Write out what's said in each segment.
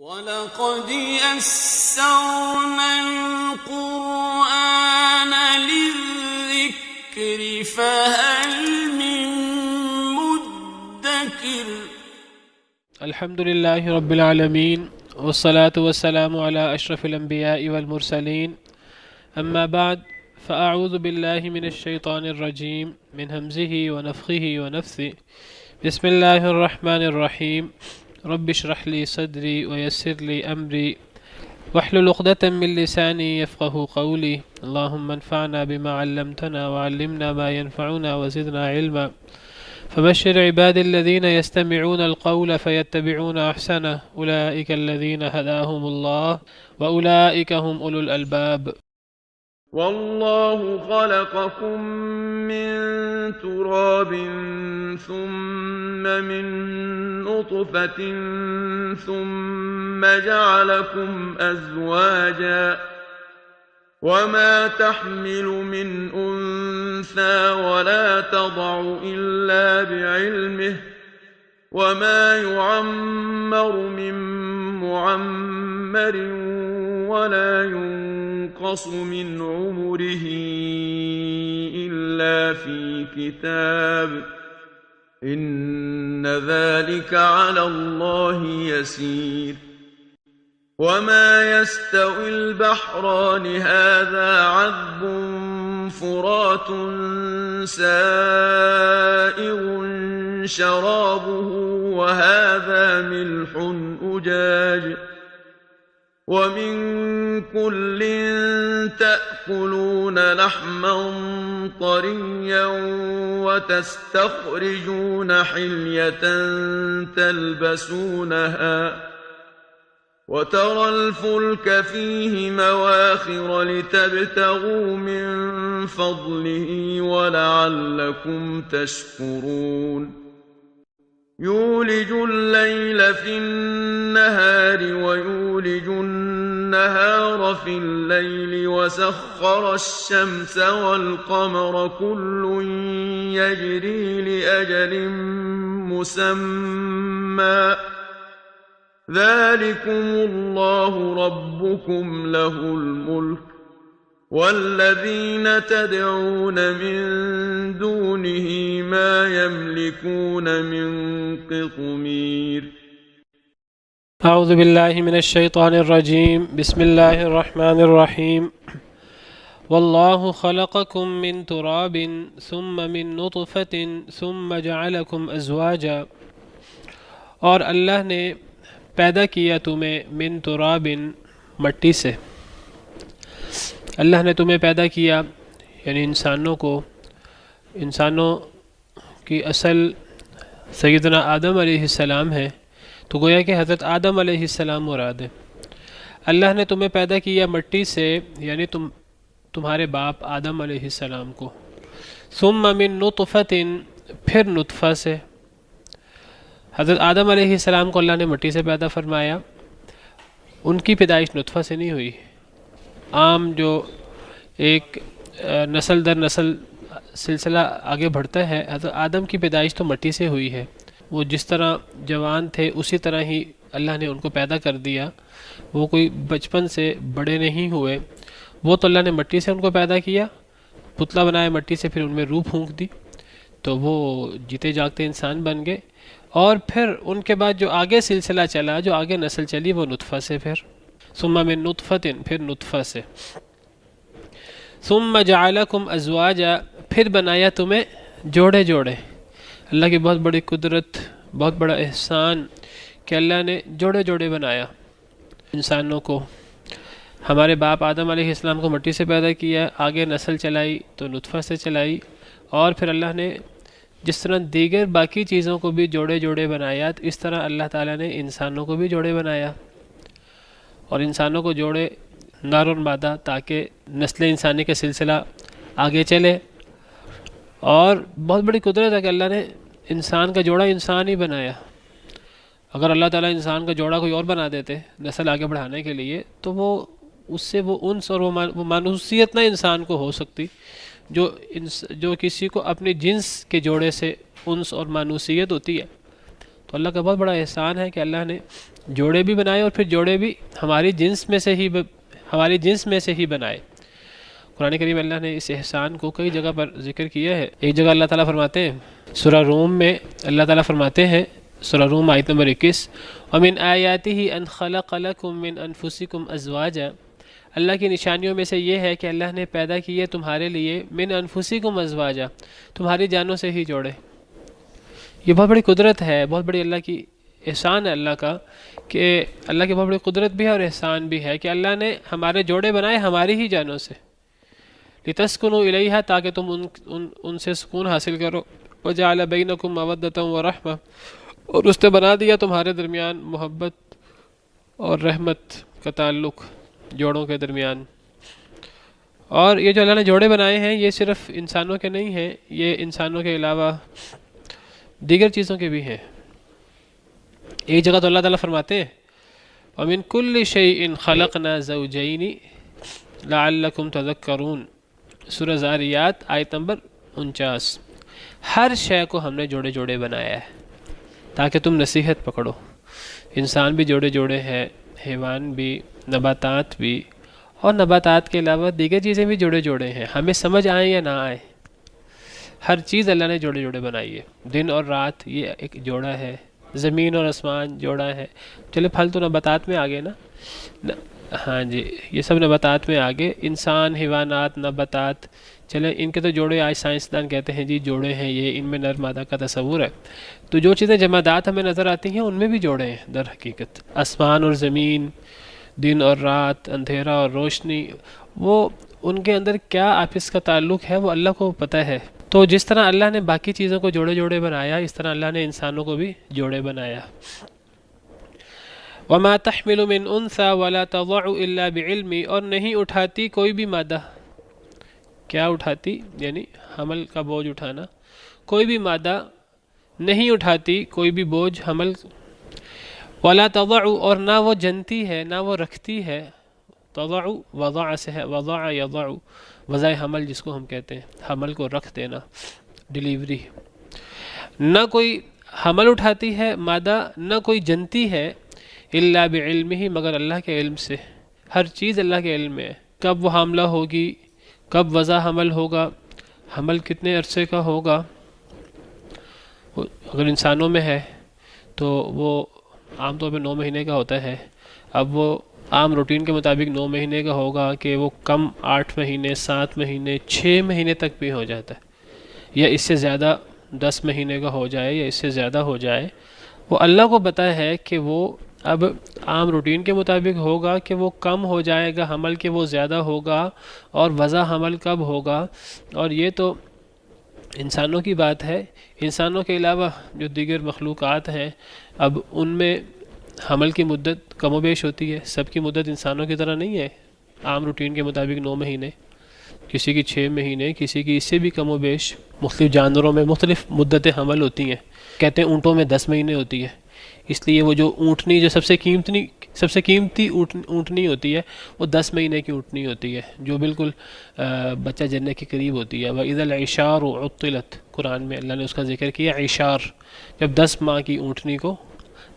وَلَقَدْ يَسَّرْنَا الْقُرْآنَ لِلذِّكْرِ فَهَلْ مِن مُّدَّكِرٍ الحمد لله رب العالمين والصلاة والسلام على أشرف الأنبياء والمرسلين أما بعد فأعوذ بالله من الشيطان الرجيم من همزه ونفخه ونفثه بسم الله الرحمن الرحيم رب اشرح لي صدري ويسر لي أمري واحلل عقدة من لساني يفقه قولي اللهم انفعنا بما علمتنا وعلمنا ما ينفعنا وزدنا علما فبشر عباد الذين يستمعون القول فيتبعون أحسنه أولئك الذين هداهم الله وأولئك هم أولو الألباب والله خلقكم من تراب ثم من نطفة ثم جعلكم أزواجا وما تحمل من أنثى ولا تضع إلا بعلمه وما يعمر من معمر ولا ينقص من عمره إلا في كتاب إن ذلك على الله يسير وما يستوي البحران هذا عذب فرات سائغ شرابه وهذا ملح أجاج ومن كل تأكلون لحما طريا وتستخرجون حلية تلبسونها وترى الفلك فيه مواخر لتبتغوا من فضله ولعلكم تشكرون يولج الليل في النهار ويولج النهار في الليل وسخر الشمس والقمر كل يجري لأجل مسمى ذلكم الله ربكم له الملك والذين تدعون من دونه ما يملكون من قطمير أعوذ بالله من الشيطان الرجيم بسم الله الرحمن الرحيم والله خلقكم من تراب ثم من نطفة ثم جعلكم أزواجا اور اللہ نے پیدا کیا تمہیں من تراب مٹی سے اللہ نے تمہیں پیدا کیا یعنی انسانوں کی اصل سیدنا آدم علیہ السلام ہے تو گویا کہ حضرت آدم علیہ السلام مراد ہے اللہ نے تمہیں پیدا کیا مٹی سے یعنی تمہارے باپ آدم علیہ السلام کو ثم من نطفۃ پھر نطفہ سے حضرت آدم علیہ السلام کو اللہ نے مٹی سے پیدا فرمایا ان کی پیدائش نطفہ سے نہیں ہوئی عام جو ایک نسل در نسل سلسلہ آگے بڑھتا ہے حضرت آدم کی پیدائش تو مٹی سے ہوئی ہے وہ جس طرح جوان تھے اسی طرح ہی اللہ نے ان کو پیدا کر دیا وہ کوئی بچپن سے بڑے نہیں ہوئے وہ تو اللہ نے مٹی سے ان کو پیدا کیا پتلا بنایا مٹی سے پھر ان میں روح پھونک دی تو وہ جیتے جاگتے انسان بن گئے اور پھر ان کے بعد جو آگے سلسلہ چلا جو آگے نسل چلی وہ نطفہ سے پھر ثم من نطفۃ پھر نطفہ سے ثم جعلکم ازواجا پھر بنایا تمہیں جوڑے جوڑے اللہ کی بہت بڑی قدرت بہت بڑا احسان کہ اللہ نے جوڑے جوڑے بنایا انسانوں کو ہمارے باپ آدم علیہ السلام کو مٹی سے پیدا کیا آگے نسل چلائی تو نطفہ سے چلائی اور پھر اللہ نے جس طرح دیگر باقی چیزوں کو بھی جوڑے جوڑے بنایا اس طرح اللہ تعالیٰ نے انسانوں کو بھی جوڑے بنایا اور انسانوں کو جوڑے نر اور مادہ تاکہ نسل انسانی کا سلسلہ آگے چلے اور بہت بڑی قدرت ہے کہ اللہ نے انسان کا جوڑا انسان ہی بنایا اگر اللہ تعالیٰ انسان کا جوڑا کوئی اور بنا دیتے نسل آگے بڑھانے کے لیے تو وہ اس سے وہ انس اور وہ مانوسیت نہ انسان کو ہو سکتی جو کسی کو اپنے جنس کے جوڑے سے انس اور مانوسیت ہوتی ہے تو تو اللہ کا بہت بڑا احسان ہے کہ اللہ نے جوڑے بھی بنائے اور پھر جوڑے بھی ہماری جنس میں سے ہی بنائے۔ قرآن کریم اللہ نے اس احسان کو کئی جگہ پر ذکر کیا ہے۔ ایک جگہ اللہ تعالیٰ فرماتے ہیں سورہ روم میں، اللہ تعالیٰ فرماتے ہیں سورہ روم آیت نمبر 21، وَمِنْ آیَاتِهِ أَنْ خَلَقَ لَكُم مِّنْ أَنفُسِكُمْ أَزْوَاجًا، اللہ کی نشانیوں میں سے یہ ہے کہ اللہ نے پیدا کیے تمہارے لیے من انفسکم ازواجا، تمہاری جانوں سے ہی جوڑے۔ یہ بہت بڑی قدرت ہے، بہت بڑی اللہ کی احسان ہے اللہ کا، کہ اللہ کی بہت بڑی قدرت بھی ہے اور احسان بھی ہے کہ اللہ نے ہمارے جوڑے بنائے ہماری ہی جانوں سے، لِتَسْكُنُوا إِلَيْهَا تاکہ تم ان سے سکون حاصل کرو، وَجَعَلَ بَيْنَكُمْ مَوَدَّةً وَرَحْمَةً، اور اس نے بنا دیا تمہارے درمیان محبت اور رحمت کا تعلق جوڑوں کے درمیان۔ اور یہ جو اللہ نے جوڑے بنائے ہیں یہ صرف انسانوں کے نہیں ہیں، یہ انسانوں کے علاوہ دیگر چیزوں کے بھی ہیں۔ ایک جگہ تو اللہ تعالیٰ فرماتے ہیں وَمِن كُلِّ شَيْءٍ خَلَقْنَا زَوْجَيْنِ لَعَلَّكُمْ تَذَكَّرُونَ، سورہ زاریات آیت نمبر 49، ہر شے کو ہم نے جوڑے جوڑے بنایا ہے تاکہ تم نصیحت پکڑو۔ انسان بھی جوڑے جوڑے ہیں، حیوان بھی، نباتات بھی، اور نباتات کے علاوہ دیگر چیزیں بھی جوڑے جوڑے ہیں، ہمیں سمجھ آئیں یا نہ آئے، ہر چیز اللہ نے جوڑے جوڑے بنائی ہے۔ دن اور رات یہ ایک جوڑا ہے، زمین اور آسمان جوڑا ہے۔ چلے پھل تو نباتات میں آگے نا، ہاں جی یہ سب نباتات میں آگے، انسان، حیوانات، نباتات، چلے ان کے تو جوڑے آج سائنسدان کہتے ہیں جی جوڑے ہیں یہ، ان میں نر مادہ کا تصور ہے۔ تو جو چیزیں جمادات ہمیں نظر آتی ہیں ان میں بھی جوڑے ہیں در حقیقت، آسمان اور زمین، دن اور رات، اندھیرا اور روشنی، وہ ان کے اندر کیا آپس کا تعلق ہے وہ اللہ کو پتہ ہے۔ تو جس طرح اللہ نے باقی چیزوں کو جوڑے جوڑے بنایا، اس طرح اللہ نے انسانوں کو بھی جوڑے بنایا۔ وَمَا تَحْمِلُ مِنْ أُنْثَى وَلَا تَضَعُ إِلَّا بِعِلْمِ، اور نہیں اٹھاتی کوئی بھی مادہ، کیا اٹھاتی یعنی حمل کا بوجھ اٹھانا، کوئی بھی مادہ نہیں اٹھاتی کوئی بھی بوجھ حمل، وَلَا تَضَعُ، اور نہ وہ جنتی ہے نہ وہ رکھتی ہے، تضع وضع سے ہے، وضع یضع، وضع حمل جس کو ہم کہتے ہیں، حمل کو رکھ دینا، ڈیلیوری۔ نہ کوئی حمل اٹھاتی ہے مادہ، نہ کوئی جنتی ہے، الا بعلمہ، مگر اللہ کے علم سے، ہر چیز اللہ کے علم میں ہے، کب وہ حاملہ ہوگی، کب وضع حمل ہوگا، حمل کتنے عرصے کا ہوگا، اگر انسانوں میں ہے تو وہ عام طور پہ 9 مہینے کا ہوتا ہے، اب وہ عام روٹین کے مطابق 9 مہینے کا ہوگا کہ وہ کم 8 مہینے، 7 مہینے، 6 مہینے تک بھی ہو جاتا ہے، یا اس سے زیادہ 10 مہینے کا ہو جائے یا اس سے زیادہ ہو جائے، وہ اللہ کو پتہ ہے کہ وہ اب عام روٹین کے مطابق ہوگا کہ وہ کم ہو جائے گا حمل کہ وہ زیادہ ہوگا، اور وضع حمل کب ہوگا۔ اور یہ تو انسانوں کی بات ہے، انسانوں کے علاوہ جو دیگر مخلوقات ہیں اب ان میں حمل کی مدت کم و بیش ہوتی ہے، سب کی مدت انسانوں کی طرح نہیں ہے، عام روٹین کے مطابق 9 مہینے، کسی کی 6 مہینے، کسی کی اس سے بھی کم و بیش، مختلف جانوروں میں مختلف مدت حمل ہوتی ہیں، کہتے ہیں اونٹوں میں 10 مہینے ہوتی ہے، اس لیے وہ جو اونٹنی جو سب سے قیمتی اونٹنی ہوتی ہے وہ 10 مہینے کی اونٹنی ہوتی ہے، جو بالکل بچہ جننے کے قریب ہوتی ہے۔ وَإِذَا الْعِشَارُ عُطِّلَتْ، قرآن میں اللہ نے اس کا ذکر کیا، عشار، جب 10 ماہ کی اونٹنی کو،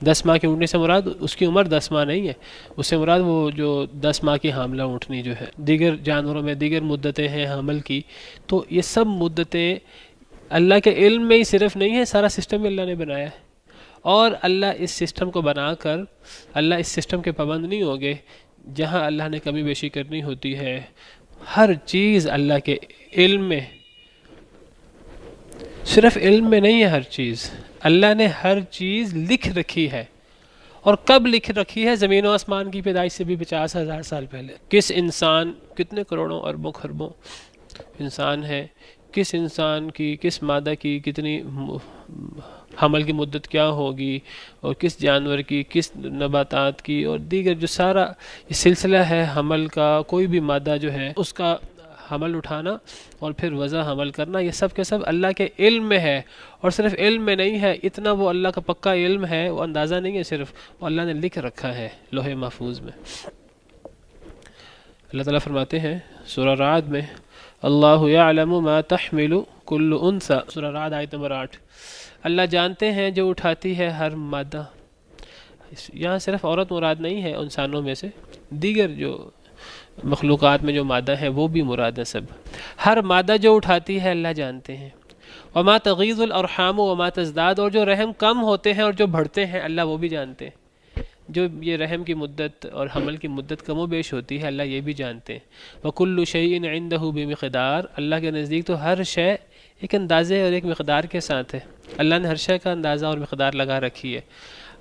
10 ماہ کی اونٹنی سے مراد اس کی عمر 10 ماہ نہیں ہے، اس سے مراد وہ جو 10 ماہ کی حاملہ اونٹنی جو ہے، دیگر جانوروں میں دیگر مدتیں ہیں حمل کی، تو یہ سب مدتیں اللہ کے علم میں ہی صرف نہیں ہے، سارا سسٹم اللہ نے بنایا ہے، اور اللہ اس سسٹم کو بنا کر اللہ اس سسٹم کے پابند نہیں ہوگے، جہاں اللہ نے کمی بیشی کرنی ہوتی ہے، ہر چیز اللہ کے علم میں، صرف علم میں نہیں ہے ہر چیز، اللہ نے ہر چیز لکھ رکھی ہے، اور کب لکھ رکھی ہے؟ زمین و آسمان کی پیدائش سے بھی 50,000 سال پہلے۔ کس انسان، کتنے کروڑوں اربوں خربوں انسان ہے، کس انسان کی، کس مادہ کی کتنی حمل کی مدت کیا ہوگی، اور کس جانور کی، کس نباتات کی، اور دیگر جو سارا یہ سلسلہ ہے حمل کا، کوئی بھی مادہ جو ہے اس کا حمل اٹھانا اور پھر وضع حمل کرنا، یہ سب کے سب اللہ کے علم میں ہے، اور صرف علم میں نہیں ہے، اتنا وہ اللہ کا پکا علم ہے، وہ اندازہ نہیں ہے صرف، وہ اللہ نے لکھ رکھا ہے لوح محفوظ میں۔ اللہ تعالیٰ فرماتے ہیں سورہ رعد میں، اللہ یعلم ما تحمل کل انثی، سورہ رعد آیت نمبر 8، اللہ جانتے ہیں جو اٹھاتی ہے ہر مادہ. یہاں صرف عورت مراد نہیں ہے انسانوں میں سے، دیگر جو مخلوقات میں جو مادہ ہیں وہ بھی مراد ہے سب. ہر مادہ جو اٹھاتی ہے اللہ جانتے ہیں. وما تغیض الارحام وما تزداد، اور جو رحم کم ہوتے ہیں اور جو بڑھتے ہیں اللہ وہ بھی جانتے ہیں. جو یہ رحم کی مدت اور حمل کی مدت کم و بیش ہوتی ہے اللہ یہ بھی جانتے ہیں. وکل شیء عنده بمقدار، اللہ کے نزدیک تو ہر شے ایک اندازے اور ایک مقدار کے ساتھ ہے. اللہ نے ہر شے کا اندازہ اور مقدار لگا رکھی ہے.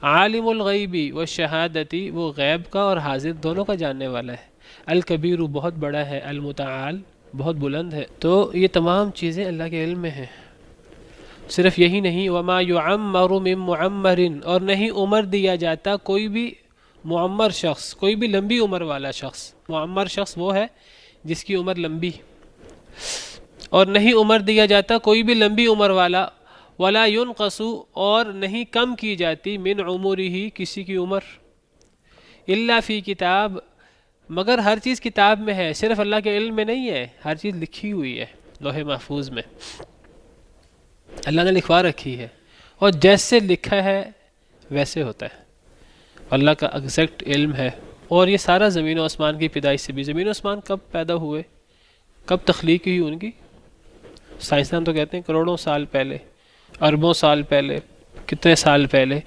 عالم الغیب والشہادتی، وہ غیب کا اور حاضر دونوں کا جاننے والا ہے. الکبیر، بہت بڑا ہے. المتعال، بہت بلند ہے. تو یہ تمام چیزیں اللہ کے علم میں ہیں. صرف یہی نہیں، وما یعمر من معمر، اور نہیں عمر دیا جاتا کوئی بھی معمر شخص، کوئی بھی لمبی عمر والا شخص. معمر شخص وہ ہے جس کی عمر لمبی، اور نہیں عمر دیا جاتا کوئی بھی لمبی عمر والا. ولا ينقص، اور نہیں کم کی جاتی من عمرہ، کسی کی عمر. الا فی کتاب، مگر ہر چیز کتاب میں ہے، صرف اللہ کے علم میں نہیں ہے، ہر چیز لکھی ہوئی ہے لوح محفوظ میں، اللہ نے لکھوا رکھی ہے، اور جیسے لکھا ہے ویسے ہوتا ہے. اللہ کا ایگزیکٹ علم ہے. اور یہ سارا زمین و آسمان کی پیدائش سے بھی، زمین و آسمان کب پیدا ہوئے، کب تخلیق ہوئی ان کی، سائنسدان تو کہتے ہیں کروڑوں سال پہلے، اربوں سال پہلے، کتنے سال پہلے.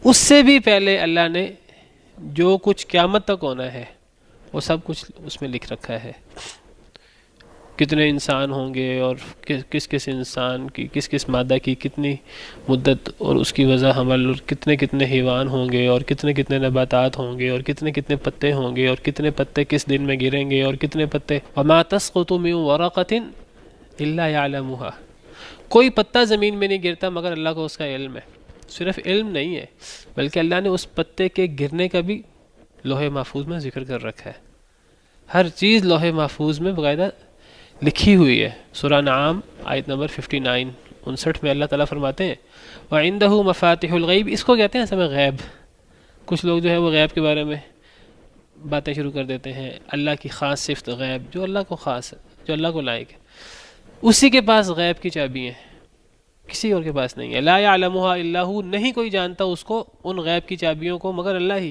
اس سے بھی پہلے اللہ نے جو کچھ قیامت تک ہونا ہے وہ سب کچھ اس میں لکھ رکھا ہے. کتنے انسان ہوں گے، اور کس کس انسان کی، کس کس مادہ کی کتنی مدت اور اس کی وضع حمل، اور کتنے کتنے حیوان ہوں گے، اور کتنے کتنے نباتات ہوں گے، اور کتنے کتنے پتے ہوں گے، اور کتنے پتے کس دن میں گریں گے، اور کتنے پتے. وما تسقط من ورقۃ الا يعلمها، کوئی پتا زمین میں نہیں گرتا مگر اللہ کو اس کا علم ہے. صرف علم نہیں ہے بلکہ اللہ نے اس پتے کے گرنے کا بھی لوح محفوظ میں ذکر کر رکھا ہے. ہر چیز لوح محفوظ میں باقاعدہ لکھی ہوئی ہے. سورہ انعام آیت نمبر 59 میں اللہ تعالیٰ فرماتے ہیں وَعِندَهُ مَفَاتِحُ الْغَيْبِ، اس کو کہتے ہیں اصل میں غیب. کچھ لوگ جو ہے وہ غیب کے بارے میں باتیں شروع کر دیتے ہیں. اللہ کی خاص صفت غیب، جو اللہ کو خاص ہے، جو اللہ کو لائق ہے، اسی کے پاس غیب کی چابی ہیں، کسی اور کے پاس نہیں ہے. لا يعلمها الا هو، نہیں کوئی جانتا اس کو، ان غیب کی چابیوں کو، مگر اللہ ہی.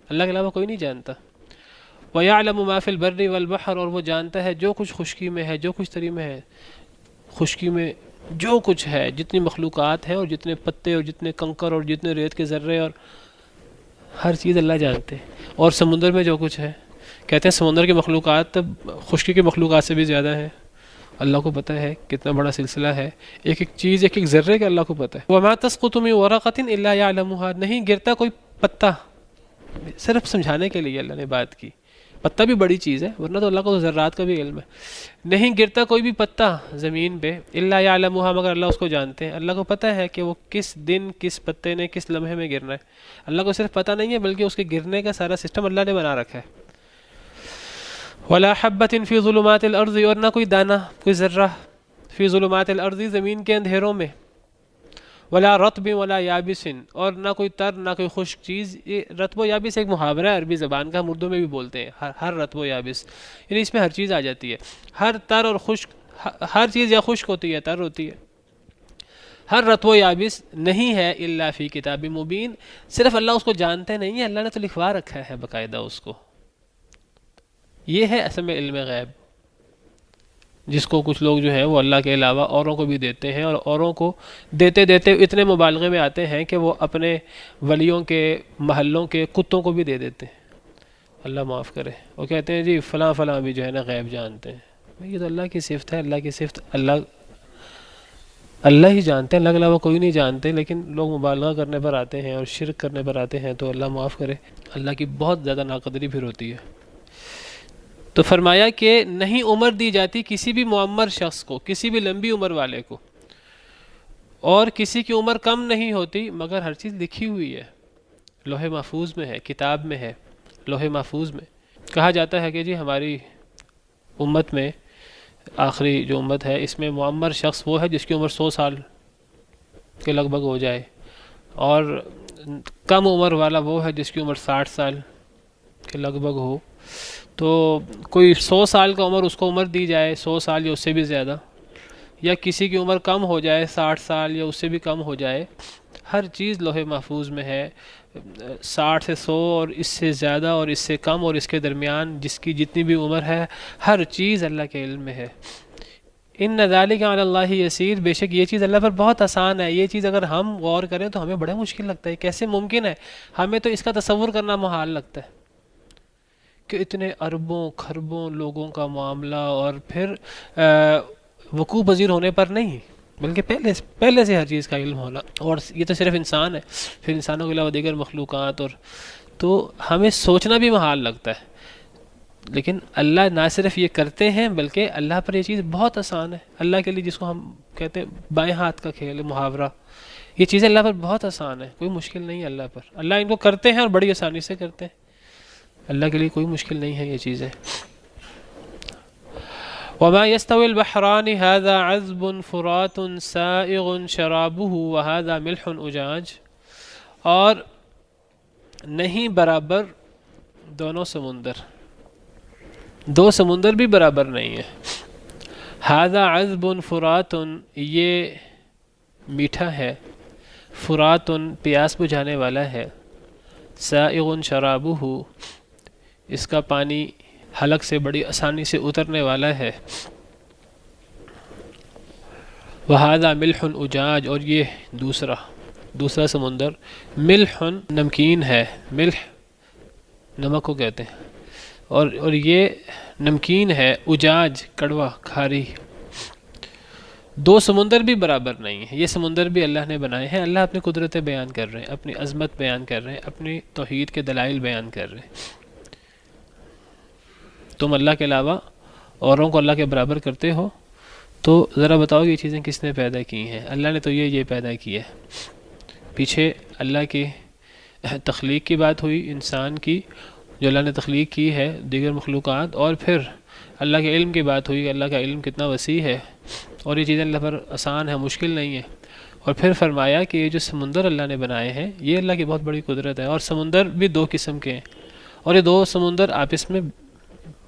اللہ کے علاوہ کوئی نہیں جانتا. وَيَعْلَمُ مَا فِي الْبَرِّ وَالْبَحْرِ، اور وہ جانتا ہے جو کچھ خشکی میں ہے، جو کچھ تری میں ہے. خشکی میں جو کچھ ہے، جتنی مخلوقات ہیں، اور جتنے پتے اور جتنے کنکر اور جتنے ریت کے ذرے، اور ہر چیز اللہ جانتے ہیں. اور سمندر میں جو کچھ ہے، کہتے ہیں سمندر کی مخلوقات خشکی کی مخلوقات سے بھی زیادہ ہے. اللہ کو پتہ ہے کتنا بڑا سلسلہ ہے، ایک ایک چیز، ایک ایک ذرے کا اللہ کو پتہ ہے. وَمَا تَسْقُطُ مِن وَرَقَةٍ إِلَّا يَعْلَمُهَا، نہیں گرتا کوئی پتا. صرف سمجھانے کے لیے اللہ نے بات کی. پتا بھی بڑی چیز ہے، ورنہ تو اللہ کو ذرات کا بھی علم ہے. نہیں گرتا کوئی بھی پتا زمین پہ الا یعلمها، مگر اللہ اس کو جانتے ہیں. اللہ کو پتہ ہے کہ وہ کس دن کس پتے نے کس لمحے میں گرنا ہے. اللہ کو صرف پتہ نہیں ہے بلکہ اس کے گرنے کا سارا سسٹم اللہ نے بنا رکھا ہے. ولا حبۃ فی ظلمات الارض، اور نہ کوئی دانہ، کوئی ذرہ فی ظلمات الارض، زمین کے اندھیروں میں. ولا رطب ولا یابس، اور نہ کوئی تر نہ کوئی خشک چیز. یہ رطب و یابس ایک محاورہ ہے عربی زبان کا، ہم اردو میں بھی بولتے ہیں ہر رطب و یابس، یعنی اس میں ہر چیز آ جاتی ہے. ہر تر اور خشک، ہر چیز یا خشک ہوتی ہے تر ہوتی ہے. ہر رطب و یابس نہیں ہے الا فی کتاب مبین، صرف اللہ اس کو جانتے نہیں ہے، اللہ نے تو لکھوا رکھا ہے باقاعدہ اس کو. یہ ہے اصل میں علم غیب، جس کو کچھ لوگ جو ہیں وہ اللہ کے علاوہ اوروں کو بھی دیتے ہیں، اور اوروں کو دیتے دیتے اتنے مبالغے میں آتے ہیں کہ وہ اپنے ولیوں کے محلوں کے کتوں کو بھی دے دیتے ہیں. اللہ معاف کرے. وہ کہتے ہیں جی فلاں فلاں بھی جو ہے نا غیب جانتے ہیں. یہ تو اللہ کی صفت ہے، اللہ کی صفت اللہ ہی جانتے ہیں، اللہ کے علاوہ کوئی نہیں جانتے. لیکن لوگ مبالغہ کرنے پر آتے ہیں اور شرک کرنے پر آتے ہیں، تو اللہ معاف کرے. اللہ کی بہت زیادہ ناقدری پھر ہوتی ہے. تو فرمایا کہ نہیں عمر دی جاتی کسی بھی معمر شخص کو، کسی بھی لمبی عمر والے کو، اور کسی کی عمر کم نہیں ہوتی مگر ہر چیز لکھی ہوئی ہے، لوح محفوظ میں ہے، کتاب میں ہے، لوح محفوظ میں. کہا جاتا ہے کہ جی ہماری امت میں آخری جو امت ہے اس میں معمر شخص وہ ہے جس کی عمر 100 سال کے لگ بھگ ہو جائے، اور کم عمر والا وہ ہے جس کی عمر 60 سال کے لگ بھگ ہو. تو کوئی 100 سال کا عمر اس کو عمر دی جائے، 100 سال یا اس سے بھی زیادہ، یا کسی کی عمر کم ہو جائے 60 سال یا اس سے بھی کم ہو جائے، ہر چیز لوح محفوظ میں ہے. 60 سے 100 اور اس سے زیادہ اور اس سے کم اور اس کے درمیان جس کی جتنی بھی عمر ہے، ہر چیز اللہ کے علم میں ہے. ان ذالک علی اللہ یسیر، بے شک یہ چیز اللہ پر بہت آسان ہے. یہ چیز اگر ہم غور کریں تو ہمیں بڑا مشکل لگتا ہے، کیسے ممکن ہے؟ ہمیں تو اس کا تصور کرنا محال لگتا ہے کہ اتنے اربوں کھربوں لوگوں کا معاملہ، اور پھر وقوع پذیر ہونے پر نہیں بلکہ پہلے سے ہر چیز کا علم ہونا. اور یہ تو صرف انسان ہے، پھر انسانوں کے علاوہ دیگر مخلوقات، اور تو ہمیں سوچنا بھی محال لگتا ہے. لیکن اللہ نہ صرف یہ کرتے ہیں بلکہ اللہ پر یہ چیز بہت آسان ہے. اللہ کے لیے جس کو ہم کہتے ہیں بائیں ہاتھ کا کھیل، محاورہ، یہ چیزیں اللہ پر بہت آسان ہے، کوئی مشکل نہیں ہے اللہ پر. اللہ ان کو کرتے ہیں اور بڑی آسانی سے کرتے ہیں. اللہ کے لیے کوئی مشکل نہیں ہے یہ چیزیں. وما يستوي البحران هذا عذب فرات سائغ شرابه وهذا ملح أجاج، اور نہیں برابر دونوں سمندر، دو سمندر بھی برابر نہیں ہے. هذا عذب فرات، یہ میٹھا ہے، فرات پیاس بجھانے والا ہے، سائغ شرابه، اس کا پانی حلق سے بڑی آسانی سے اترنے والا ہے. وہذا ملح اجاج، اور یہ دوسرا سمندر ملح نمکین ہے، ملح نمک کو کہتے ہیں، اور یہ نمکین ہے، اجاج کڑوا کھاری. دو سمندر بھی برابر نہیں ہیں. یہ سمندر بھی اللہ نے بنائے ہیں. اللہ اپنی قدرتیں بیان کر رہے ہیں، اپنی عظمت بیان کر رہے ہیں، اپنی توحید کے دلائل بیان کر رہے ہیں. تم اللہ کے علاوہ اوروں کو اللہ کے برابر کرتے ہو تو ذرا بتاؤ یہ چیزیں کس نے پیدا کی ہیں؟ اللہ نے تو یہ پیدا کیا ہے. پیچھے اللہ کی تخلیق کی بات ہوئی، انسان کی جو اللہ نے تخلیق کی ہے، دیگر مخلوقات، اور پھر اللہ کے علم کی بات ہوئی کہ اللہ کا علم کتنا وسیع ہے اور یہ چیزیں اللہ پر آسان ہے، مشکل نہیں ہے. اور پھر فرمایا کہ یہ جو سمندر اللہ نے بنائے ہیں یہ اللہ کی بہت بڑی قدرت ہے. اور سمندر بھی دو قسم کے ہیں، اور یہ دو سمندر آپس میں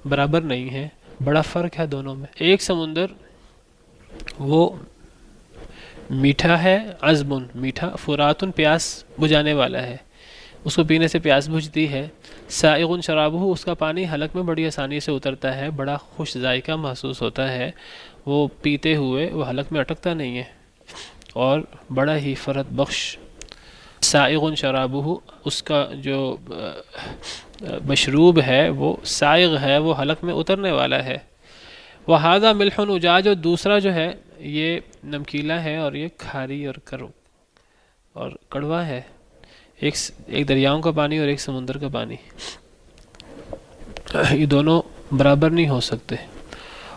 برابر نہیں ہیں، بڑا فرق ہے دونوں میں. ایک سمندر وہ میٹھا ہے، عذب میٹھا، فرات پیاس بجھانے والا ہے، اس کو پینے سے پیاس بجھتی ہے. سائغ شرابہ، اس کا پانی حلق میں بڑی آسانی سے اترتا ہے، بڑا خوش ذائقہ محسوس ہوتا ہے، وہ پیتے ہوئے وہ حلق میں اٹکتا نہیں ہے اور بڑا ہی فرحت بخش. سائغ شرابہ، اس کا جو مشروب ہے وہ سائغ ہے، وہ حلق میں اترنے والا ہے. وہذا ملح اجاج، اور دوسرا جو ہے یہ نمکیلا ہے اور یہ کھاری اور اور کڑوا ہے. ایک دریاؤں کا پانی اور ایک سمندر کا پانی، یہ دونوں برابر نہیں ہو سکتے.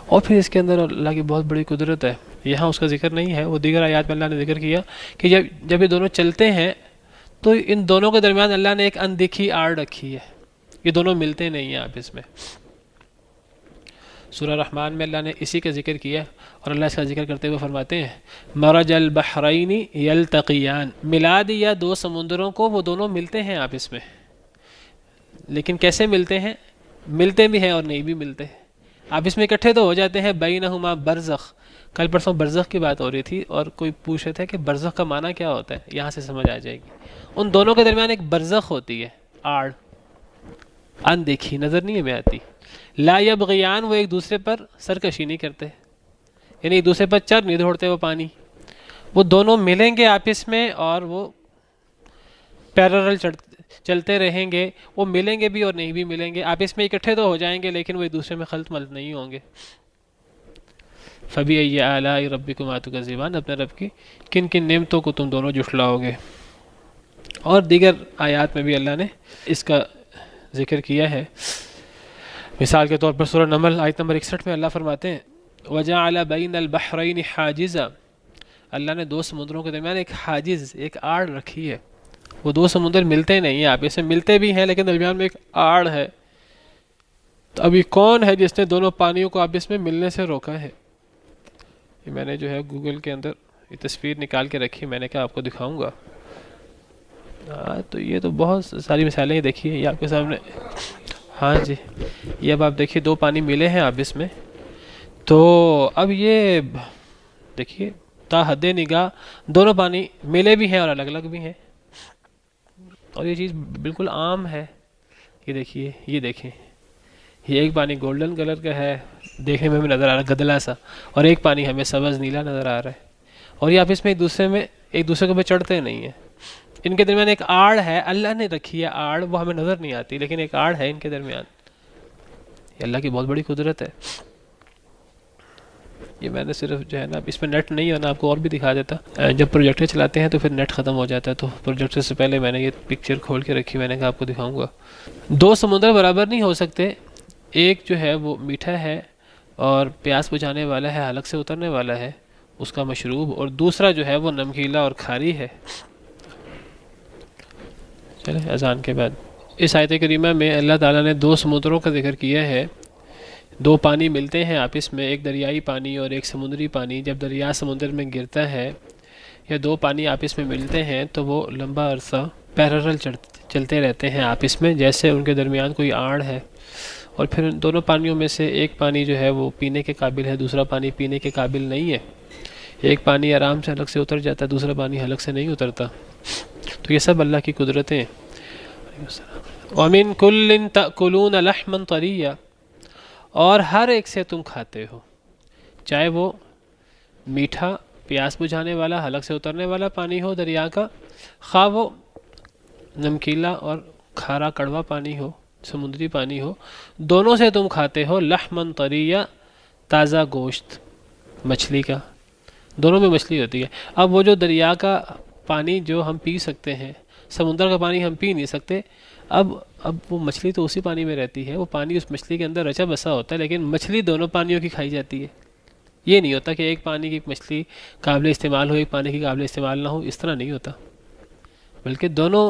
اور پھر اس کے اندر اللہ کی بہت بڑی قدرت ہے. یہاں اس کا ذکر نہیں ہے، وہ دیگر آیات میں اللہ نے ذکر کیا کہ جب یہ دونوں چلتے ہیں تو ان دونوں کے درمیان اللہ نے ایک اندیکھی آڑ رکھی ہے، یہ دونوں ملتے نہیں ہیں آپس میں. سورہ رحمان میں اللہ نے اسی کا ذکر کیا، اور اللہ اس کا ذکر کرتے ہوئے فرماتے ہیں مرج البحرین یلتقیان، ملا دیا دو سمندروں کو، وہ دونوں ملتے ہیں آپس میں. لیکن کیسے ملتے ہیں؟ ملتے بھی ہیں اور نہیں بھی ملتے. آپس میں اکٹھے تو ہو جاتے ہیں، بینہما برزخ. کل پرسوں برزخ کی بات ہو رہی تھی اور کوئی پوچھ رہے تھے کہ برزخ کا معنی کیا ہوتا ہے، یہاں سے سمجھ آ جائے گی. ان دونوں کے درمیان ایک برزخ ہوتی ہے، آڑ، اندیکھی، نظر نہیں ہمیں آتی. لا یبغیان، وہ ایک دوسرے پر سرکشی نہیں کرتے، یعنی ایک دوسرے پر چر نہیں دوڑتے. وہ پانی، وہ دونوں ملیں گے آپس میں اور وہ پیرلل چلتے رہیں گے. وہ ملیں گے بھی اور نہیں بھی ملیں گے، آپس میں اکٹھے تو ہو جائیں گے لیکن وہ ایک دوسرے میں خلط ملط نہیں ہوں گے. فَبِأَيِّ آلَاءِ رَبِّكُمَا تُكَذِّبَانِ، اپنے رب کی کن کن نعمتوں کو تم دونوں جھٹلاؤ گے. اور دیگر آیات میں بھی اللہ نے اس کا ذکر کیا ہے. مثال کے طور پر سورہ نمل آیت نمبر 61 میں اللہ فرماتے ہیں وَجَعَلَ بَيْنَ الْبَحْرَيْنِ حَاجِزًا، اللہ نے دو سمندروں کے درمیان ایک حاجز، ایک آڑ رکھی ہے. وہ دو سمندر ملتے نہیں ہیں، آپس میں ملتے بھی ہیں لیکن درمیان میں ایک آڑ ہے. تو ابھی کون ہے جس نے دونوں پانیوں کو آپس میں ملنے سے روکا ہے؟ یہ میں نے جو ہے گوگل کے اندر یہ تصویر نکال کے رکھی، میں نے کہا آپ کو دکھاؤں گا. تو یہ تو بہت ساری مثالیں دیکھیے یہ آپ کے سامنے. ہاں جی، یہ اب آپ دیکھیے دو پانی ملے ہیں آپس میں. تو اب یہ دیکھیے تا حد نگاہ دونوں پانی ملے بھی ہیں اور الگ الگ بھی ہیں، اور یہ چیز بالکل عام ہے. یہ دیکھیے، یہ دیکھیں، یہ ایک پانی گولڈن کلر کا ہے، دیکھنے میں بھی نظر آ رہا ہے گدلا سا، اور ایک پانی ہمیں سبز نیلا نظر آ رہا ہے، اور یہ آپس میں ایک دوسرے کو چڑھتے نہیں ہیں. ان کے درمیان ایک آڑ ہے، اللہ نے رکھی ہے آڑ، وہ ہمیں نظر نہیں آتی، لیکن ایک آڑ ہے ان کے درمیان. یہ اللہ کی بہت بڑی قدرت ہے. یہ میں نے صرف جو ہے نا، اس پہ نیٹ نہیں ہے نا، آپ کو اور بھی دکھا دیتا. جب پروجیکٹر چلاتے ہیں تو پھر نیٹ ختم ہو جاتا ہے، تو پروجیکٹر سے پہلے میں نے یہ پکچر کھول کے رکھی، میں نے کہا آپ کو دکھاؤں گا. دو سمندر برابر نہیں ہو سکتے، ایک جو ہے وہ میٹھا ہے اور پیاس بجھانے والا ہے، حلق سے اترنے والا ہے اس کا مشروب، اور دوسرا جو ہے وہ نمکیلا اور کھاری ہے. چلے اذان کے بعد اس آیت کریمہ میں اللہ تعالیٰ نے دو سمندروں کا ذکر کیا ہے. دو پانی ملتے ہیں آپس میں، ایک دریائی پانی اور ایک سمندری پانی. جب دریا سمندر میں گرتا ہے یا دو پانی آپس میں ملتے ہیں تو وہ لمبا عرصہ پیرلل چلتے رہتے ہیں آپس میں، جیسے ان کے درمیان کوئی آڑ ہے. اور پھر ان دونوں پانیوں میں سے ایک پانی جو ہے وہ پینے کے قابل ہے، دوسرا پانی پینے کے قابل نہیں ہے. ایک پانی آرام سے حلق سے اتر جاتا ہے، دوسرا پانی حلق سے نہیں اترتا. تو یہ سب اللہ کی قدرتیں. وَمِن كُلٍّ تَأْكُلُونَ لَحْمًا طَرِيًّا، اور ہر ایک سے تم کھاتے ہو، چاہے وہ میٹھا پیاس بجھانے والا حلق سے اترنے والا پانی ہو دریا کا، خواہ وہ نمکیلا اور کھارا کڑوا پانی ہو، سمندری پانی ہو، دونوں سے تم کھاتے ہو. لحمن طریہ، تازہ گوشت مچھلی کا، دونوں میں مچھلی ہوتی ہے. اب وہ جو دریا کا پانی جو ہم پی سکتے ہیں، سمندر کا پانی ہم پی نہیں سکتے. اب وہ مچھلی تو اسی پانی میں رہتی ہے، وہ پانی اس مچھلی کے اندر رچا بسا ہوتا ہے، لیکن مچھلی دونوں پانیوں کی کھائی جاتی ہے. یہ نہیں ہوتا کہ ایک پانی کی مچھلی قابل استعمال ہو، ایک پانی کی قابل استعمال نہ ہو، اس طرح نہیں ہوتا، بلکہ دونوں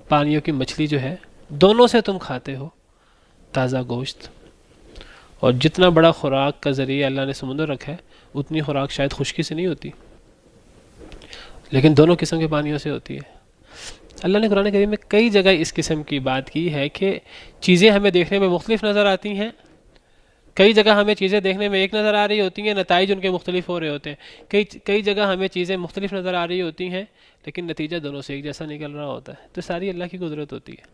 پانیوں کی مچھلی جو ہے دونوں سے تم کھاتے ہو تازہ گوشت. اور جتنا بڑا خوراک کا ذریعہ اللہ نے سمندر رکھا ہے، اتنی خوراک شاید خشکی سے نہیں ہوتی، لیکن دونوں قسم کے پانیوں سے ہوتی ہے. اللہ نے قرآن کریم میں کئی جگہ اس قسم کی بات کی ہے کہ چیزیں ہمیں دیکھنے میں مختلف نظر آتی ہیں. کئی جگہ ہمیں چیزیں دیکھنے میں ایک نظر آ رہی ہوتی ہیں، نتائج ان کے مختلف ہو رہے ہوتے ہیں. کئی جگہ ہمیں چیزیں مختلف نظر آ رہی ہوتی ہیں، لیکن نتیجہ دونوں سے ایک جیسا نکل رہا ہوتا ہے. تو ساری اللہ کی قدرت ہوتی ہے.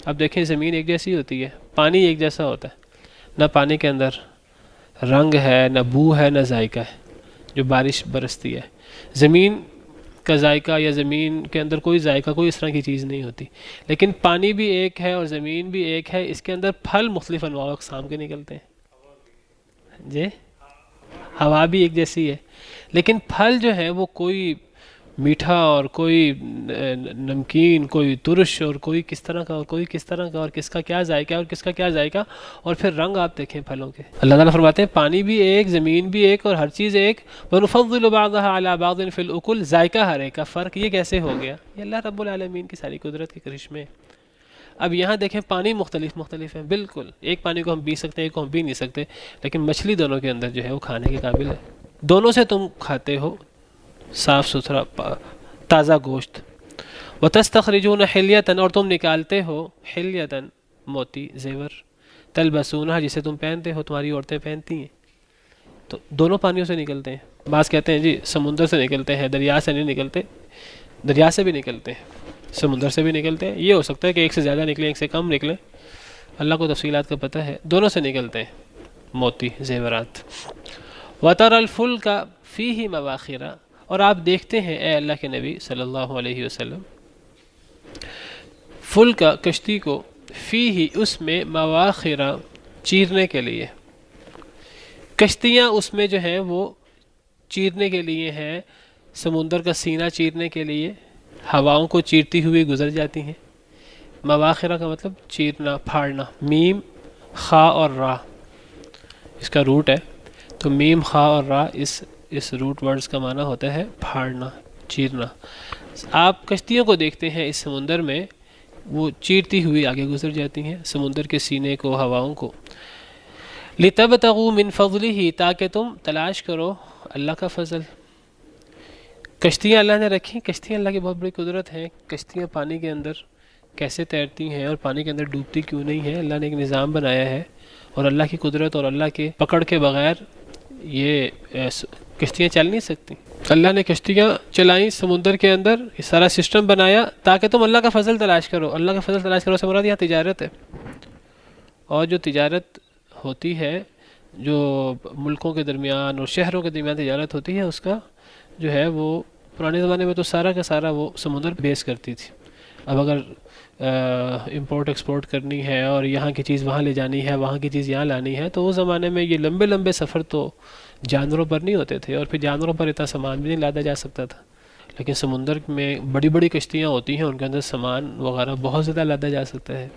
اب دیکھیں، زمین ایک جیسی ہوتی ہے، پانی ایک جیسا ہوتا ہے، نہ پانی کے اندر رنگ ہے، نہ بو ہے، نہ ذائقہ ہے جو بارش برستی ہے. زمین کا ذائقہ یا زمین کے اندر کوئی ذائقہ، کوئی اس طرح کی چیز نہیں ہوتی. لیکن پانی بھی ایک ہے اور زمین بھی ایک ہے، اس کے اندر پھل مختلف انواع و اقسام کے نکلتے ہیں. جی ہوا بھی ایک جیسی ہے، لیکن پھل جو ہے وہ کوئی میٹھا اور کوئی نمکین، کوئی ترش، اور کوئی کس طرح کا اور کوئی کس طرح کا، اور کس کا کیا ذائقہ اور کس کا کیا ذائقہ. اور پھر رنگ آپ دیکھیں پھلوں کے. اللہ تعالیٰ فرماتے ہیں پانی بھی ایک، زمین بھی ایک، اور ہر چیز ایک. وَنُفَضِّلُ بَعْضَهَا عَلَى بَعْضٍ فِي الْأُكُلِ، ذائقہ ہر ایک کا فرق یہ کیسے ہو گیا؟ یہ اللہ رب العالمین کی ساری قدرت کے کرشمے. اب یہاں دیکھیں پانی مختلف ہیں، بالکل ایک پانی کو ہم پی سکتے ہیں، ایک کو ہم پی نہیں سکتے، لیکن مچھلی دونوں کے اندر جو ہے وہ کھانے کے قابل ہے. دونوں سے تم کھاتے ہو صاف ستھرا تازہ گوشت. وَتَسْتَخْرِجُونَ حِلْيَةً، اور تم نکالتے ہو حلیتاً موتی، زیور. تلبسونہا، جسے تم پہنتے ہو، تمہاری عورتیں پہنتی ہیں. تو دونوں پانیوں سے نکلتے ہیں. بعض کہتے ہیں جی سمندر سے نکلتے ہیں، دریا سے نہیں نکلتے. دریا سے بھی نکلتے ہیں، سمندر سے بھی نکلتے ہیں. یہ ہو سکتا ہے کہ ایک سے زیادہ نکلیں، ایک سے کم نکلیں، اللہ کو تفصیلات کا پتہ ہے. دونوں سے نکلتے ہیں موتی، زیورات. وَتَرَى الْفُلْكَ فِيهِ مَوَاخِرَ، اور آپ دیکھتے ہیں اے اللہ کے نبی صلی اللہ علیہ وسلم، فلک کشتی کو، فیہ اس میں، مواخر چیرنے کے لیے. کشتیاں اس میں جو ہیں وہ چیرنے کے لیے ہیں، سمندر کا سینہ چیرنے کے لیے، ہواؤں کو چیرتی ہوئی گزر جاتی ہیں. مواخرہ کا مطلب چیرنا، پھاڑنا. میم، خا اور را اس کا روٹ ہے، تو میم، خا اور را اس روٹ ورڈز کا معنی ہوتا ہے پھاڑنا، چیرنا. آپ کشتیوں کو دیکھتے ہیں اس سمندر میں، وہ چیرتی ہوئی آگے گزر جاتی ہیں سمندر کے سینے کو، ہواؤں کو. لِتَبْتَغُوا مِنْ فَضْلِهِ، تاکہ تم تلاش کرو اللہ کا فضل. کشتیاں اللہ نے رکھی، کشتیاں اللہ کی بہت بڑی قدرت ہیں. کشتیاں پانی کے اندر کیسے تیرتی ہیں اور پانی کے اندر ڈوبتی کیوں نہیں ہیں؟ اللہ نے ایک نظام بنایا ہے، اور اللہ کی قدرت اور اللہ کے پکڑ کے بغیر یہ کشتیاں چل نہیں سکتی. اللہ نے کشتیاں چلائیں سمندر کے اندر، یہ سارا سسٹم بنایا تاکہ تم اللہ کا فضل تلاش کرو. اللہ کا فضل تلاش کرو سے مراد یہاں تجارت ہے. اور جو تجارت ہوتی ہے، جو ملکوں کے درمیان اور شہروں کے درمیان تجارت ہوتی ہے، اس کا جو ہے وہ پرانے زمانے میں تو سارا کا سارا وہ سمندر بیس کرتی تھی. اب اگر امپورٹ ایکسپورٹ کرنی ہے اور یہاں کی چیز وہاں لے جانی ہے، وہاں کی چیز یہاں لانی ہے، تو اس زمانے میں یہ لمبے لمبے سفر تو جانوروں پر نہیں ہوتے تھے، اور پھر جانوروں پر اتنا سامان بھی نہیں لادا جا سکتا تھا. لیکن سمندر میں بڑی بڑی کشتیاں ہوتی ہیں، ان کے اندر سامان وغیرہ بہت زیادہ لادا جا سکتا ہے.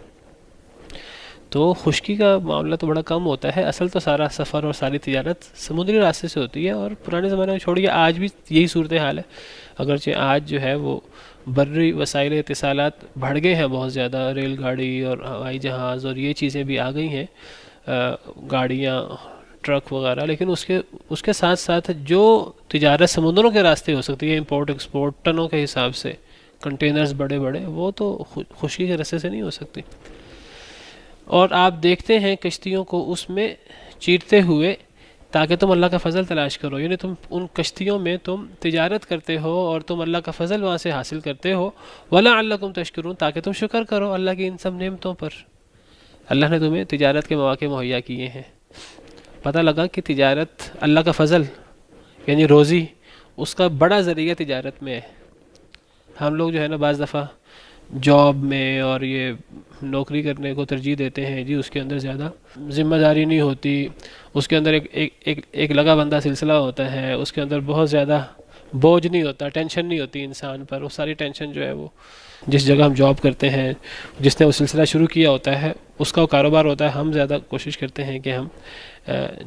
تو خشکی کا معاملہ تو بڑا کم ہوتا ہے. اصل تو سارا سفر اور ساری تجارت سمندری راستے سے ہوتی ہے. اور پرانے زمانے میں چھوڑیے، آج بھی یہی صورتحال ہے. اگرچہ آج جو ہے وہ بری وسائل اتصالات بڑھ گئے ہیں بہت زیادہ، ریل گاڑی اور ہوائی جہاز اور یہ چیزیں بھی آ گئی ہیں، گاڑیاں، ٹرک وغیرہ. لیکن اس کے ساتھ ساتھ جو تجارت سمندروں کے راستے ہو سکتی ہے، امپورٹ ایکسپورٹ ٹنوں کے حساب سے، کنٹینرز بڑے بڑے، وہ تو خشکی کے راستے سے نہیں ہو سکتی. اور آپ دیکھتے ہیں کشتیوں کو اس میں چیرتے ہوئے تاکہ تم اللہ کا فضل تلاش کرو. یعنی تم ان کشتیوں میں تم تجارت کرتے ہو اور تم اللہ کا فضل وہاں سے حاصل کرتے ہو. وَلَعَلَّكُمْ تَشْكُرُونَ، تاکہ تم شکر کرو اللہ کی ان سب نعمتوں پر. اللہ نے تمہیں تجارت کے مواقع مہیا کیے ہیں. پتہ لگا کہ تجارت، اللہ کا فضل یعنی روزی، اس کا بڑا ذریعہ تجارت میں ہے. ہم لوگ جو ہے نا بعض دفعہ جاب میں اور یہ نوکری کرنے کو ترجیح دیتے ہیں، جی اس کے اندر زیادہ ذمہ داری نہیں ہوتی، اس کے اندر ایک لگا بندہ سلسلہ ہوتا ہے، اس کے اندر بہت زیادہ بوجھ نہیں ہوتا، ٹینشن نہیں ہوتی انسان پر. وہ ساری ٹینشن جو ہے وہ جس جگہ ہم جاب کرتے ہیں، جس نے وہ سلسلہ شروع کیا ہوتا ہے، اس کا وہ کاروبار ہوتا ہے. ہم زیادہ کوشش کرتے ہیں کہ ہم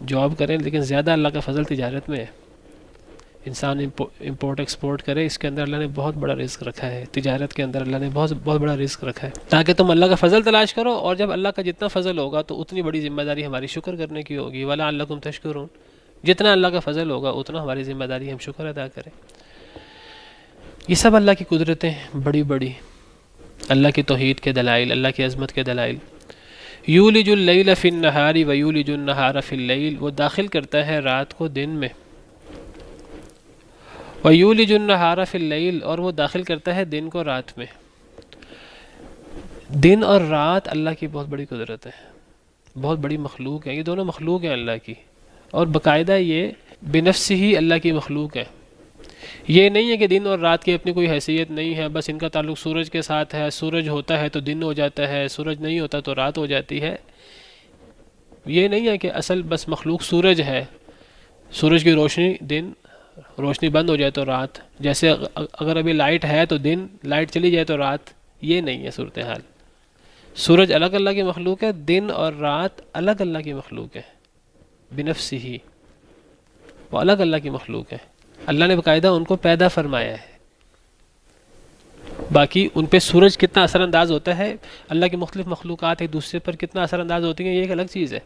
جاب کریں، لیکن زیادہ اللہ کا فضل تجارت میں ہے. انسان امپورٹ ایکسپورٹ کرے، اس کے اندر اللہ نے بہت بڑا رزق رکھا ہے. تجارت کے اندر اللہ نے بہت بڑا رزق رکھا ہے تاکہ تم اللہ کا فضل تلاش کرو. اور جب اللہ کا جتنا فضل ہوگا تو اتنی بڑی ذمہ داری ہماری شکر کرنے کی ہوگی. وَلَعَلَّكُمْ تَشْكُرُونَ، جتنا اللہ کا فضل ہوگا اتنا ہماری ذمہ داری ہم شکر ادا کریں. یہ سب اللہ کی قدرتیں بڑی بڑی، اللہ کی توحید کے دلائل، اللہ کی عظمت کے دلائل. یولج اللیل فی النہار ویولج النہار فی اللیل، وہ داخل کرتا ہے رات کو دن میں. وَيُولِجُ النَّهَارَ فِي اللَّيْلِ، اور وہ داخل کرتا ہے دن کو رات میں. دن اور رات اللہ کی بہت بڑی قدرت ہے، بہت بڑی مخلوق ہے. یہ دونوں مخلوق ہیں اللہ کی، اور باقاعدہ یہ بنفس ہی اللہ کی مخلوق ہے. یہ نہیں ہے کہ دن اور رات کی اپنی کوئی حیثیت نہیں ہے، بس ان کا تعلق سورج کے ساتھ ہے. سورج ہوتا ہے تو دن ہو جاتا ہے، سورج نہیں ہوتا تو رات ہو جاتی ہے. یہ نہیں ہے کہ اصل بس مخلوق سورج ہے، سورج کی روشنی دن، روشنی بند ہو جائے تو رات. جیسے اگر ابھی لائٹ ہے تو دن، لائٹ چلی جائے تو رات. یہ نہیں ہے صورتحال. سورج الگ اللہ کی مخلوق ہے، دن اور رات الگ اللہ کی مخلوق ہے. بنفس ہی وہ الگ اللہ کی مخلوق ہے. اللہ نے باقاعدہ ان کو پیدا فرمایا ہے. باقی ان پہ سورج کتنا اثر انداز ہوتا ہے، اللہ کی مختلف مخلوقات ایک دوسرے پر کتنا اثر انداز ہوتی ہیں، یہ ایک الگ چیز ہے.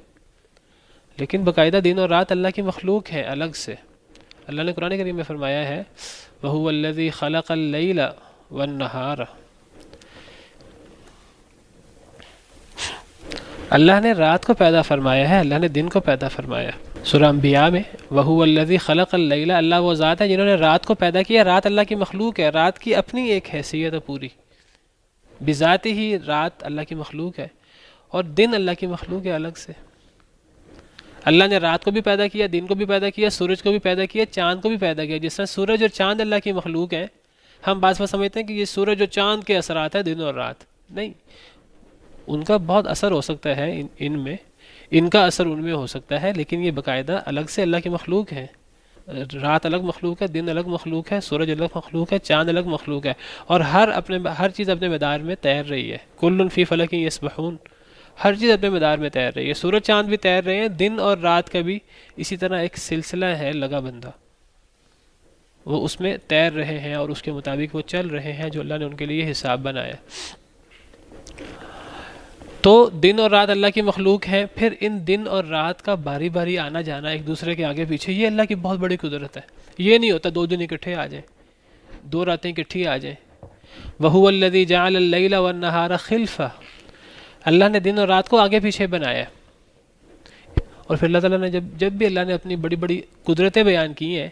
لیکن باقاعدہ دن اور رات اللہ کی مخلوق ہے الگ سے. اللہ نے قرآن کریم میں فرمایا ہے وَهُوَ الَّذِي خَلَقَ اللَّيْلَ وَالنَّهَارَ، اللہ نے رات کو پیدا فرمایا ہے، اللہ نے دن کو پیدا فرمایا. سورہ انبیاء میں وَهُوَ الَّذِي خَلَقَ اللَّيْلَ، اللہ وہ ذات ہے جنہوں نے رات کو پیدا کیا. رات اللہ کی مخلوق ہے، رات کی اپنی ایک حیثیت ہے پوری، بذات ہی رات اللہ کی مخلوق ہے. اور دن اللہ کی مخلوق ہے الگ سے. اللہ نے رات کو بھی پیدا کیا، دن کو بھی پیدا کیا، سورج کو بھی پیدا کیا، چاند کو بھی پیدا کیا. جس طرح سورج اور چاند اللہ کی مخلوق ہیں، ہم بعض وقت سمجھتے ہیں کہ یہ سورج اور چاند کے اثرات ہیں دن اور رات. نہیں، ان کا بہت اثر ہو سکتا ہے ان میں، ان کا اثر ان میں ہو سکتا ہے، لیکن یہ باقاعدہ الگ سے اللہ کی مخلوق ہے. رات الگ مخلوق ہے، دن الگ مخلوق ہے، سورج الگ مخلوق ہے، چاند الگ مخلوق ہے. اور ہر چیز اپنے مدار میں تیر رہی ہے. کل فی فلک یسبحون، ہر چیز اپنے مدار میں تیر رہی ہے. سورج چاند بھی تیر رہے ہیں، دن اور رات کا بھی اسی طرح ایک سلسلہ ہے لگا بندہ، وہ اس میں تیر رہے ہیں اور اس کے مطابق وہ چل رہے ہیں جو اللہ نے ان کے لیے حساب بنایا. تو دن اور رات اللہ کی مخلوق ہیں. پھر ان دن اور رات کا باری باری آنا جانا ایک دوسرے کے آگے پیچھے، یہ اللہ کی بہت بڑی قدرت ہے. یہ نہیں ہوتا 2 دن اکٹھے آ جائیں، 2 راتیں اکٹھی آ جائیں. وَهُوَ الَّذِي جَعَلَ اللَّيْلَ وَالنَّهَارَ خِلْفَةً، اللہ نے دن اور رات کو آگے پیچھے بنایا. اور پھر اللہ تعالیٰ نے جب بھی اللہ نے اپنی بڑی بڑی قدرتیں بیان کی ہیں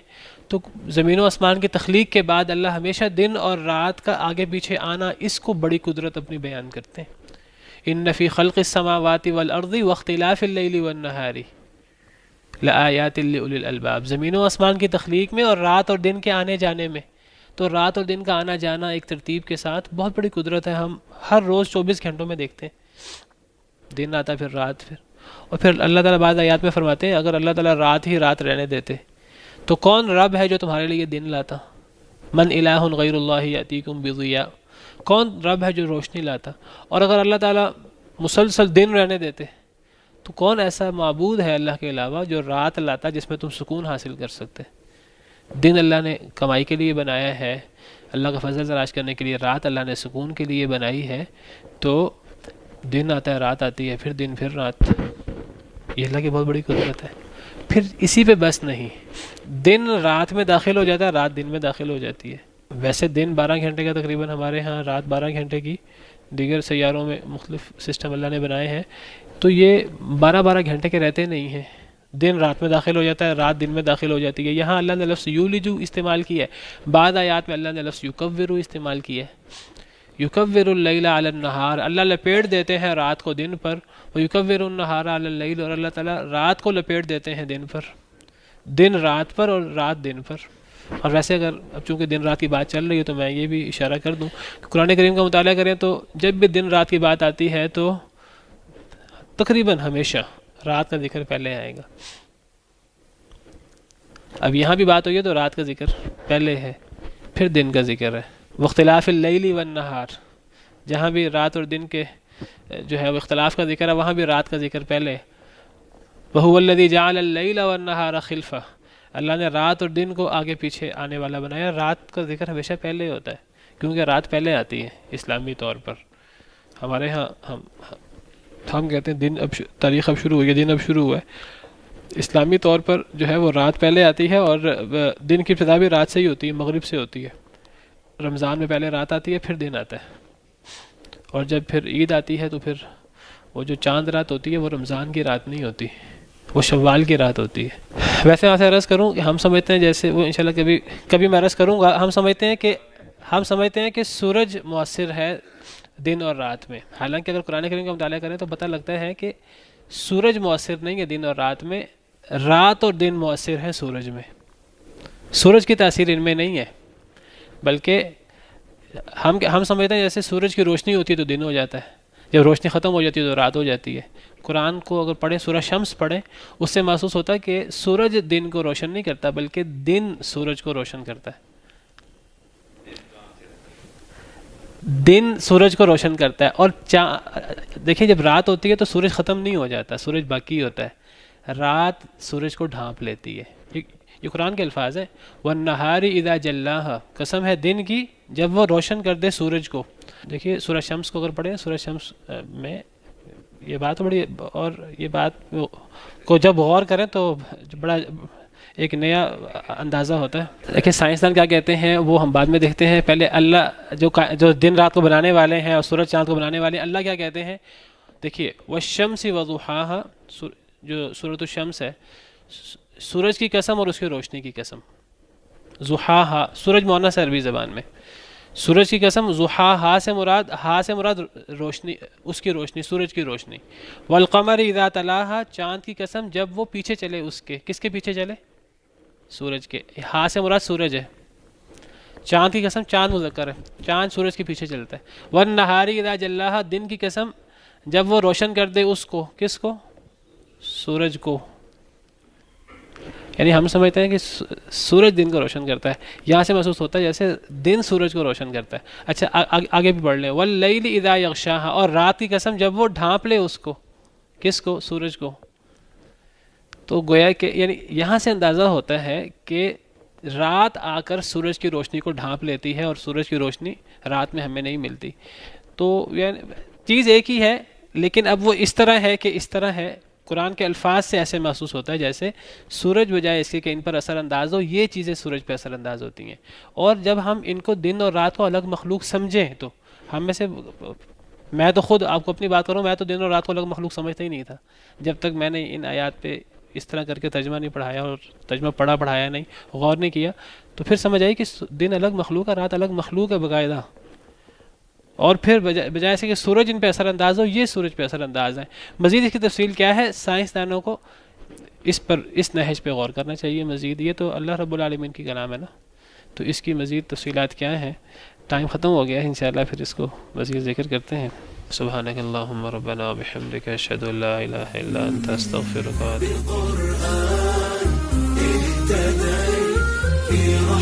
تو زمین و آسمان کی تخلیق کے بعد اللہ ہمیشہ دن اور رات کا آگے پیچھے آنا، اس کو بڑی قدرت اپنی بیان کرتے ہیں۔ ان فی خلق السماوات والارض واختلاف اللیل والنہار لآیات لأولی الالباب، زمین و آسمان کی تخلیق میں اور رات اور دن کے آنے جانے میں، تو رات اور دن کا آنا جانا ایک ترتیب کے ساتھ بہت بڑی قدرت ہے۔ ہم ہر روز 24 گھنٹوں میں دیکھتے ہیں، دن آتا پھر رات، اور پھر اللہ تعالیٰ بعض آیات میں فرماتے ہیں اگر اللہ تعالیٰ رات ہی رات رہنے دیتے تو کون رب ہے جو تمہارے لیے دن لاتا؟ من الہ غیر اللہ یاتیکم بضیاء، کون رب ہے جو روشنی لاتا؟ اور اگر اللہ تعالیٰ مسلسل دن رہنے دیتے تو کون ایسا معبود ہے اللہ کے علاوہ جو رات لاتا جس میں تم سکون حاصل کر سکتے؟ دن اللہ نے کمائی کے لیے بنایا ہے، اللہ کا فضل تلاش کرنے کے لیے، رات اللہ نے سکون کے لیے بنائی ہے، تو دن آتا ہے رات آتی ہے، پھر دن پھر رات، یہ اللہ کی بہت بڑی قدرت ہے۔ پھر اسی پہ بس نہیں، دن رات میں داخل ہو جاتا ہے، رات دن میں داخل ہو جاتی ہے۔ ویسے دن 12 گھنٹے کا تقریباً ہمارے ہاں، رات 12 گھنٹے کی، دیگر سیاروں میں مختلف سسٹم اللہ نے بنائے ہیں، تو یہ 12 گھنٹے کے رہتے نہیں ہیں، دن رات میں داخل ہو جاتا ہے، رات دن میں داخل ہو جاتی ہے۔ یہاں اللہ نے لفظ یولجو استعمال کیا ہے، بعض آیات میں اللہ نے لفظ یکورو استعمال کیا ہے، یکور اللیل علی النہار، اللہ لپیٹ دیتے ہیں رات کو دن پر، ویکور النہار علی اللیل، اور اللہ تعالیٰ رات کو لپیٹ دیتے ہیں دن پر، دن رات پر اور رات دن پر۔ اور ویسے اگر اب چونکہ دن رات کی بات چل رہی ہے تو میں یہ بھی اشارہ کر دوں کہ قرآن کریم کا مطالعہ کریں تو جب بھی دن رات کی بات آتی ہے تو تقریباً ہمیشہ رات کا ذکر پہلے آئے گا۔ اب یہاں بھی بات ہوئی ہے تو رات کا ذکر پہلے ہے، پھر دن کا ذکر ہے۔ واختلاف اللیل والنہار، جہاں بھی رات اور دن کے جو ہے وہ اختلاف کا ذکر ہے وہاں بھی رات کا ذکر پہلے ہے۔ وَهُوَ الَّذِي جَعَلَ اللَّيْلَ وَالنَّهَارَ خِلْفَةً، اللہ نے رات اور دن کو آگے پیچھے آنے والا بنایا۔ رات کا ذکر ہمیشہ پہلے ہوتا ہے کیونکہ رات پہلے آتی ہے اسلامی طور پر۔ ہمارے ہاں ہم کہتے ہیں دن اب تاریخ اب شروع ہوئی ہے، دن اب شروع ہوا ہے۔ اسلامی طور پر جو ہے وہ رات پہلے آتی ہے، اور دن کی ابتدا بھی رات سے ہی ہوتی ہے، مغرب سے ہوتی ہے۔ رمضان میں پہلے رات آتی ہے پھر دن آتا ہے، اور جب پھر عید آتی ہے تو پھر وہ جو چاند رات ہوتی ہے وہ رمضان کی رات نہیں ہوتی، وہ شوال کی رات ہوتی ہے۔ ویسے میں عرض کروں کہ ہم سمجھتے ہیں، جیسے وہ انشاءاللہ کبھی میں عرض کروں گا، ہم سمجھتے ہیں کہ سورج مؤثر ہے دن اور رات میں، حالانکہ اگر قرآن کریم کا مطالعہ کریں تو پتہ لگتا ہے کہ سورج مؤثر نہیں ہے دن اور رات میں، رات اور دن مؤثر ہے سورج میں۔ سورج کی تاثیر ان میں نہیں ہے، بلکہ ہم سمجھتے ہیں جیسے سورج کی روشنی ہوتی ہے تو دن ہو جاتا ہے، جب روشنی ختم ہو جاتی ہے تو رات ہو جاتی ہے۔ قرآن کو اگر پڑھیں، سورہ شمس پڑھیں، اس سے محسوس ہوتا ہے کہ سورج دن کو روشن نہیں کرتا بلکہ دن سورج کو روشن کرتا ہے، دن سورج کو روشن کرتا ہے۔ اور دیکھیں جب رات ہوتی ہے تو سورج ختم نہیں ہو جاتا، سورج باقی ہوتا ہے، رات سورج کو ڈھانپ لیتی ہے۔ یہ قرآن کے الفاظ ہیں، وَالنَّهَارِ إِذَا جَلَّاهَا، قسم ہے دن کی جب وہ روشن کر دے سورج کو۔ دیکھیے سورہ شمس کو اگر پڑھیں، سورہ شمس میں یہ بات بڑی، اور یہ بات کو جب غور کریں تو بڑا ایک نیا اندازہ ہوتا ہے۔ دیکھیں سائنسدان کیا کہتے ہیں وہ ہم بعد میں دیکھتے ہیں، پہلے اللہ جو دن رات کو بنانے والے ہیں اور سورج چاند کو بنانے والے ہیں، اللہ کیا کہتے ہیں؟ دیکھیے وَالشَّمْسِ وَضُحَاهَا، جو سورۃ الشمس ہے، سورج کی قسم اور اس کی روشنی کی قسم، ضحاہا، سورج مؤنث ہے عربی زبان میں، سورج کی قسم، ضحاہا سے مراد روشنی، اس کی روشنی، سورج کی روشنی۔ والقمر اذا تلاہا، چاند کی قسم جب وہ پیچھے چلے، اس کے، کس کے پیچھے چلے؟ سورج کے، ہا سے مراد سورج ہے، چاند کی قسم، چاند مذکر ہے، چاند سورج کے پیچھے چلتا ہے۔ والنہار اذا جلاہا، دن کی قسم جب وہ روشن کر دے اس کو، کس کو؟ سورج کو۔ یعنی ہم سمجھتے ہیں کہ سورج دن کو روشن کرتا ہے، یہاں سے محسوس ہوتا ہے جیسے دن سورج کو روشن کرتا ہے۔ اچھا آگے بھی پڑھ لیں، واللیل اذا یغشاہا، اور رات کی قسم جب وہ ڈھانپ لے اس کو، کس کو؟ سورج کو۔ تو گویا کہ یعنی یہاں سے اندازہ ہوتا ہے کہ رات آ کر سورج کی روشنی کو ڈھانپ لیتی ہے اور سورج کی روشنی رات میں ہمیں نہیں ملتی۔ تو یعنی چیز ایک ہی ہے، لیکن اب وہ اس طرح ہے کہ اس طرح ہے، قرآن کے الفاظ سے ایسے محسوس ہوتا ہے جیسے سورج بجائے اس کے کہ ان پر اثر انداز ہو، یہ چیزیں سورج پہ اثر انداز ہوتی ہیں۔ اور جب ہم ان کو دن اور رات کو الگ مخلوق سمجھیں تو ہم میں سے میں تو خود آپ کو اپنی بات کروں، میں تو دن اور رات کو الگ مخلوق سمجھتا ہی نہیں تھا جب تک میں نے ان آیات پہ اس طرح کر کے ترجمہ نہیں پڑھایا اور ترجمہ پڑھایا نہیں، غور نہیں کیا، تو پھر سمجھ آئی کہ دن الگ مخلوق ہے، رات الگ مخلوق ہے باقاعدہ. اور پھر بجائے سے کہ سورج ان پہ اثر انداز ہو، یہ سورج پہ اثر انداز ہے. مزید اس کی تفصیل کیا ہے، سائنسدانوں کو اس نہج پہ غور کرنا چاہیے مزید. یہ تو اللہ رب العالمین کی کلام ہے نا، تو اس کی مزید تفصیلات کیا ہیں. ٹائم ختم ہو گیا ہے، انشاءاللہ پھر اس کو مزید ذکر کرتے ہیں. سبحانک اللہم ربنا وبحمدک، اشہد ان لا الہ الا انت، استغفرک واتوب الیک.